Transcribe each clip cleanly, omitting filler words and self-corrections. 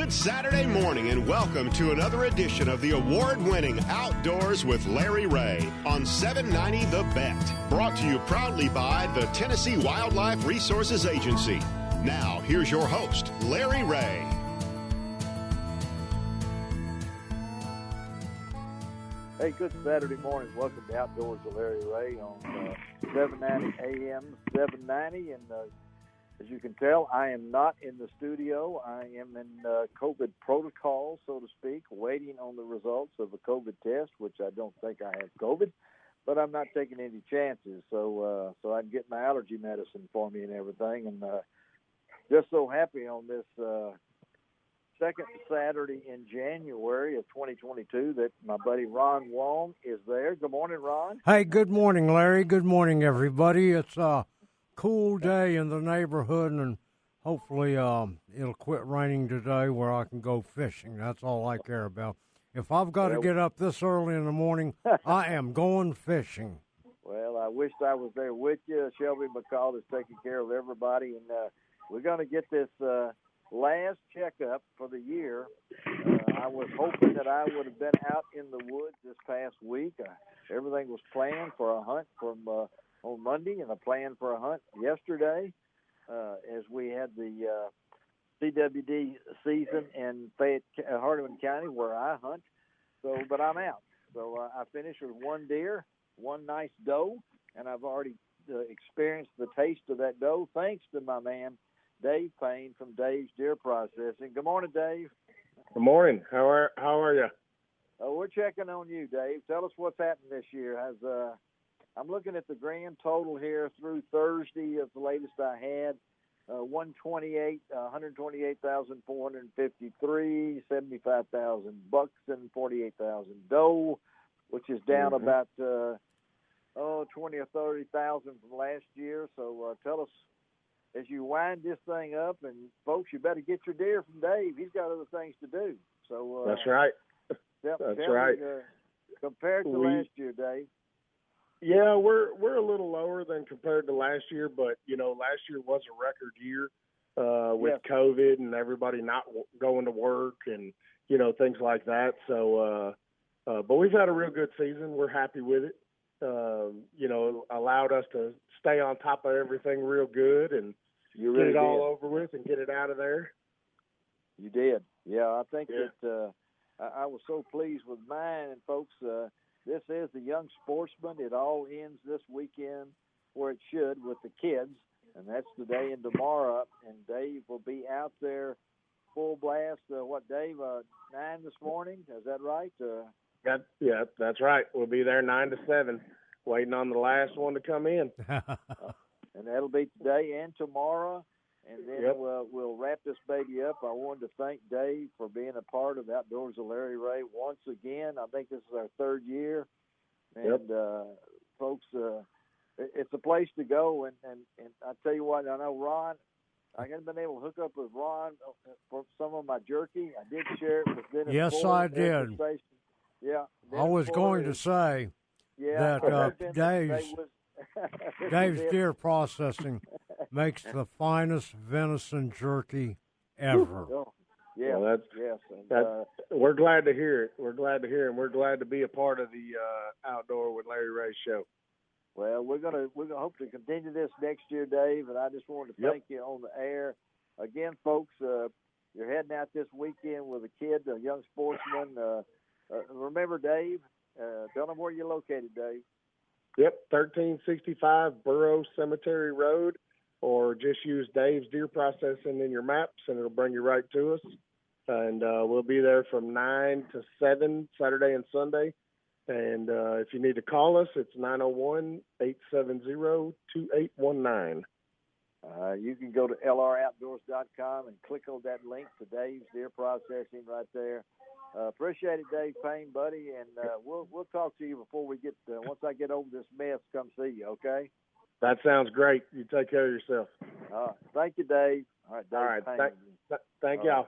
Good Saturday morning and welcome to another edition of the award-winning Outdoors with Larry Ray on 790 The Bet. Brought to you proudly by the Tennessee Wildlife Resources Agency. Now, here's your host, Larry Ray. Hey, good Saturday morning. Welcome to Outdoors with Larry Ray on 790 AM 790. And as you can tell, I am not in the studio. I am in COVID protocol, so to speak, waiting on the results of a COVID test, which I don't think I have COVID, but I'm not taking any chances. So I can get my allergy medicine for me and everything. And just so happy on this second Saturday in January of 2022 that my buddy Ron Wong is there. Good morning, Ron. Hey, good morning, Larry. Good morning, everybody. It's a cool day in the neighborhood, and hopefully it'll quit raining today where I can go fishing. That's all I care about. If I've got to get up this early in the morning, I am going fishing. Well, I wished I was there with you. Shelby McCall is taking care of everybody, and we're going to get this last checkup for the year. I was hoping that I would have been out in the woods this past week. Everything was planned for a hunt from on Monday, and a plan for a hunt yesterday as we had the CWD season in Hardeman County where I hunt. So, but I'm out. So I finished with one deer, one nice doe, and I've already experienced the taste of that doe thanks to my man, Dave Payne from Dave's Deer Processing. Good morning, Dave. Good morning. How are you? We're checking on you, Dave. Tell us what's happened this year. I'm looking at the grand total here through Thursday of the latest I had. 128,453, 75,000 bucks and 48,000 doe, which is down about 20 or 30,000 from last year. So tell us, as you wind this thing up, and folks, you better get your deer from Dave. He's got other things to do. So that's right. That's right. Compared to last year, Dave. Yeah, we're a little lower than compared to last year, but last year was a record year with COVID and everybody not going to work and things like that. So, but we've had a real good season. We're happy with it. Allowed us to stay on top of everything real good and get it all over with and get it out of there. You did. Yeah, I think that I was so pleased with mine. And, folks, this is the Young Sportsman. It all ends this weekend where it should with the kids, and that's today and tomorrow. And Dave will be out there full blast. Dave, 9 this morning? Is that right? Yeah, that's right. We'll be there 9 to 7, waiting on the last one to come in. And that'll be today and tomorrow. And then we'll wrap this baby up. I wanted to thank Dave for being a part of Outdoors with Larry Ray once again. I think this is our third year. And, folks, it's a place to go. And I tell you what, I know Ron, I haven't been able to hook up with Ron for some of my jerky. I did share it with Dennis. Yes, I did. Yeah. I was going to say that Dave's Deer Processing makes the finest venison jerky ever. Yeah, well, we're glad to hear it. We're glad to hear it, and we're glad to be a part of the Outdoor with Larry Ray show. Well, we're gonna hope to continue this next year, Dave, and I just wanted to thank you on the air. Again, folks, you're heading out this weekend with a kid, a young sportsman. Remember, Dave, tell them where you're located, Dave. Yep, 1365 Burrow Cemetery Road, or just use Dave's Deer Processing in your maps, and it'll bring you right to us. And we'll be there from 9 to 7, Saturday and Sunday. And if you need to call us, it's 901-870-2819. You can go to lroutdoors.com and click on that link to Dave's Deer Processing right there. Appreciate it, Dave Payne, buddy, and we'll talk to you before we get once I get over this mess. Come see you, okay? That sounds great. You take care of yourself. Thank you, Dave. All right, Dave. All right, Payne. thank y'all.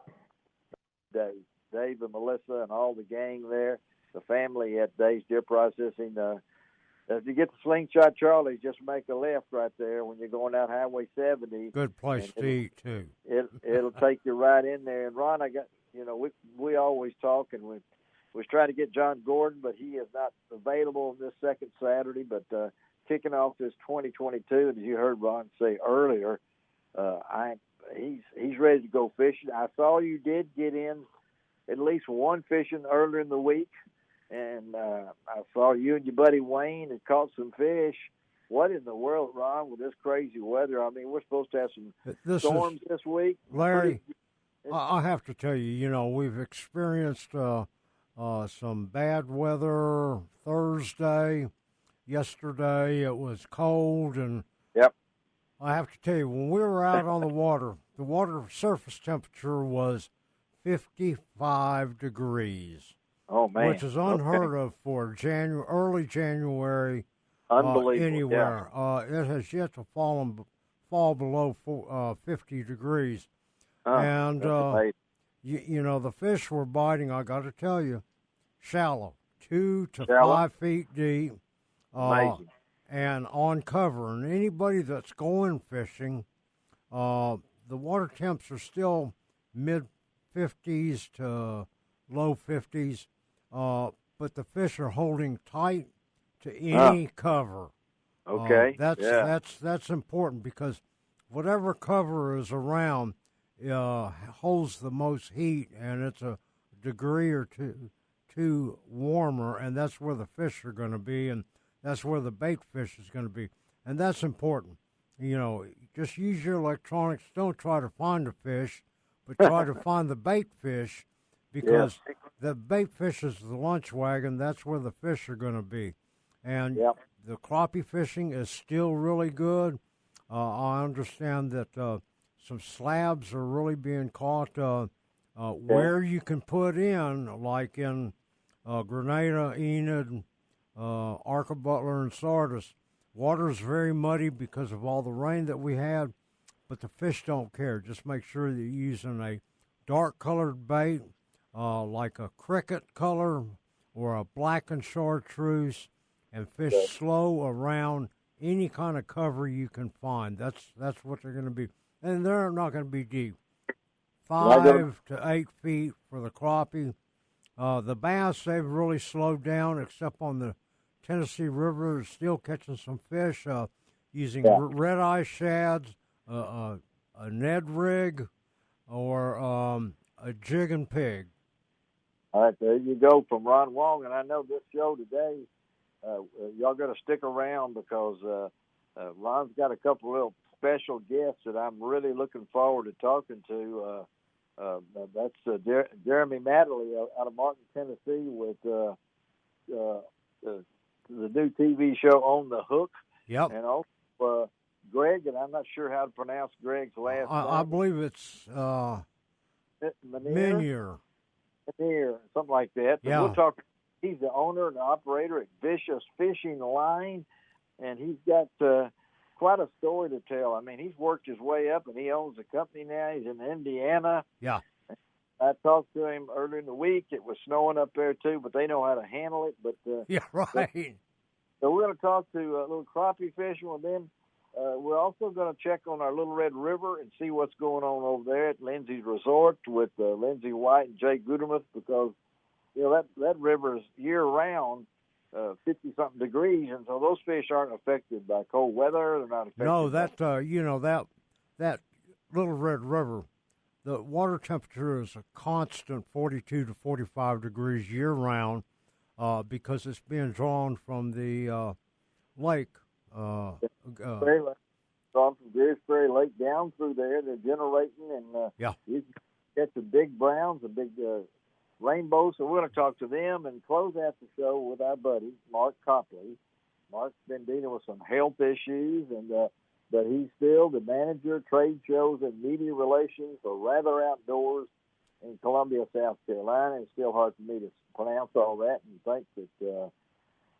Dave and Melissa and all the gang there, the family at Dave's Deer Processing. As you get to Slingshot Charlie, just make a left right there when you're going out Highway 70. Good place to eat, too. It'll take you right in there. And, Ron, we always talk, and we was trying to get John Gordon, but he is not available this second Saturday. But kicking off this 2022, and as you heard Ron say earlier, he's ready to go fishing. I saw you did get in at least one fishing earlier in the week, and I saw you and your buddy Wayne had caught some fish. What in the world, Ron, with this crazy weather? I mean, we're supposed to have some storms this week. Larry, I have to tell you, we've experienced some bad weather Thursday. Yesterday it was cold, and yep. I have to tell you, when we were out on the water surface temperature was 55 degrees. Oh, man. Which is unheard of for early January. Unbelievable. Anywhere. Yeah. It has yet to fall below 50 degrees. And, the fish were biting, I got to tell you, shallow, 2 to 5 feet deep. Amazing. And on cover. And anybody that's going fishing, the water temps are still mid-50s to low 50s, but the fish are holding tight to any cover. Okay. That's important, because whatever cover is around holds the most heat, and it's a degree or two warmer, and that's where the fish are going to be, and that's where the bait fish is going to be, and that's important. Just use your electronics. Don't try to find the fish, but try to find the bait fish, because the bait fish is the lunch wagon. That's where the fish are going to be. And the crappie fishing is still really good. I understand that some slabs are really being caught where you can put in, like in Grenada, Enid, Arca Butler, and Sardis. Water is very muddy because of all the rain that we had, but the fish don't care. Just make sure that you're using a dark-colored bait, like a cricket color or a black and chartreuse, and fish slow around any kind of cover you can find. That's what they're going to be. And they're not going to be deep. 5 to 8 feet for the crappie. The bass, they've really slowed down, except on the Tennessee River. They're still catching some fish using red-eye shads, a Ned rig, or a jig and pig. All right, there you go from Ron Wong. And I know this show today, y'all got to stick around, because Ron's got a couple of little special guests that I'm really looking forward to talking to. That's Jeremy Madley out of Martin, Tennessee, with the new TV show On the Hook. Yep. And also Greg, and I'm not sure how to pronounce Greg's last name. I believe it's Menier. Menier, something like that. But yeah. We'll talk. He's the owner and operator at Vicious Fishing Line, and he's got quite a story to tell. I mean, he's worked his way up, and he owns a company now. He's in Indiana. Yeah. I talked to him earlier in the week. It was snowing up there, too, but they know how to handle it. But yeah, right. So we're going to talk to a little crappie fishing, and then we're also going to check on our Little Red River and see what's going on over there at Lindsay's Resort with Lindsay White and Jay Gutermuth, because that river is year-round, 50-something degrees, and so those fish aren't affected by cold weather. They're not affected. No, that Little Red River, the water temperature is a constant 42 to 45 degrees year-round, because it's being drawn from the lake. Drawn from Deersbury Lake down through there. They're generating, and you can get the big browns, the big rainbows. So we're going to talk to them and close out the show with our buddy Mark Copley. Mark's been dealing with some health issues, and but he's still the manager of trade shows and media relations for Rather Outdoors in Columbia, South Carolina. It's still hard for me to pronounce all that, and think that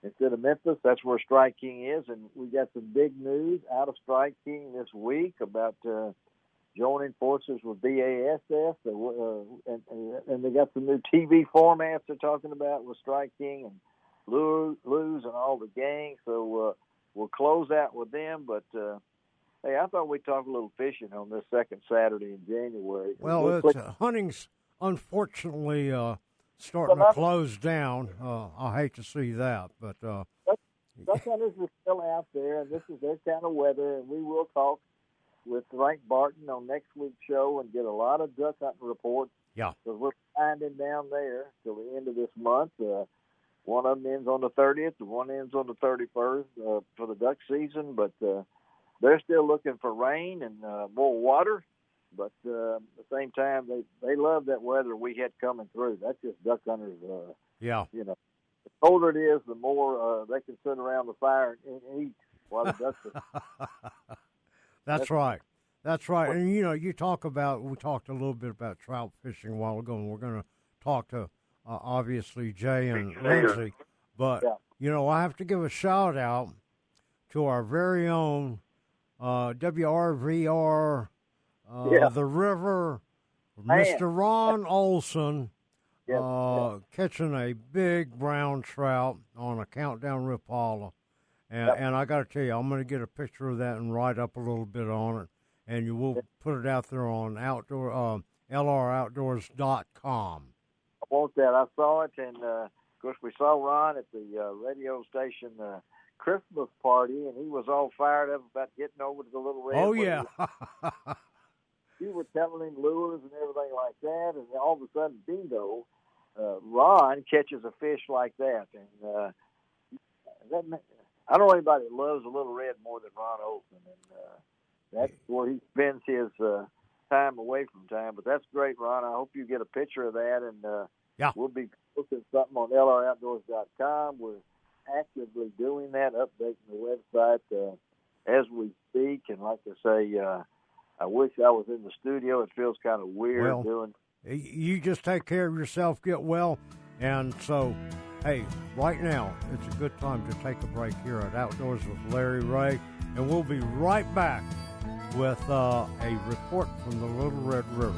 instead of Memphis, that's where Strike King is. And we got some big news out of Strike King this week about joining forces with BASF, and they got some new TV formats they're talking about with Strike King and Lose and all the gang. So we'll close out with them. But hey, I thought we'd talk a little fishing on this second Saturday in January. Well, hunting's unfortunately starting to close down. I hate to see that, but duck hunters are still out there, and this is their kind of weather. And we will talk with Frank Barton on next week's show and get a lot of duck hunting reports. Yeah, because we're finding down there till the end of this month. One of them ends on the 30th, and one ends on the 31st for the duck season. But they're still looking for rain and more water. But at the same time, they love that weather we had coming through. That's just duck hunters. yeah. You know, the colder it is, the more they can sit around the fire and eat while the ducks are. That's right. That's right. And, you know, we talked a little bit about trout fishing a while ago, and we're going to talk to, obviously, Jay and Lindsay. But, you know, I have to give a shout-out to our very own WRVR, The River, Mr. Ron Olson, catching a big brown trout on a Countdown Rapala. And I got to tell you, I'm going to get a picture of that and write up a little bit on it. And you will put it out there on LROutdoors.com. I want that. I saw it, and of course we saw Ron at the radio station Christmas party, and he was all fired up about getting over to the Little Red. Oh, yeah. You were telling him lures and everything like that, and all of a sudden, bingo, Ron catches a fish like that. And I don't know anybody that loves the Little Red more than Ron Olson, and that's where he spends his time away from time. But that's great, Ron. I hope you get a picture of that, and we'll be posting something on LROutdoors.com. We're actively doing that, updating the website as we speak. And like I say, I wish I was in the studio. It feels kind of weird doing. You just take care of yourself, get well, and so. Hey, right now, it's a good time to take a break here at Outdoors with Larry Ray, and we'll be right back with a report from the Little Red River.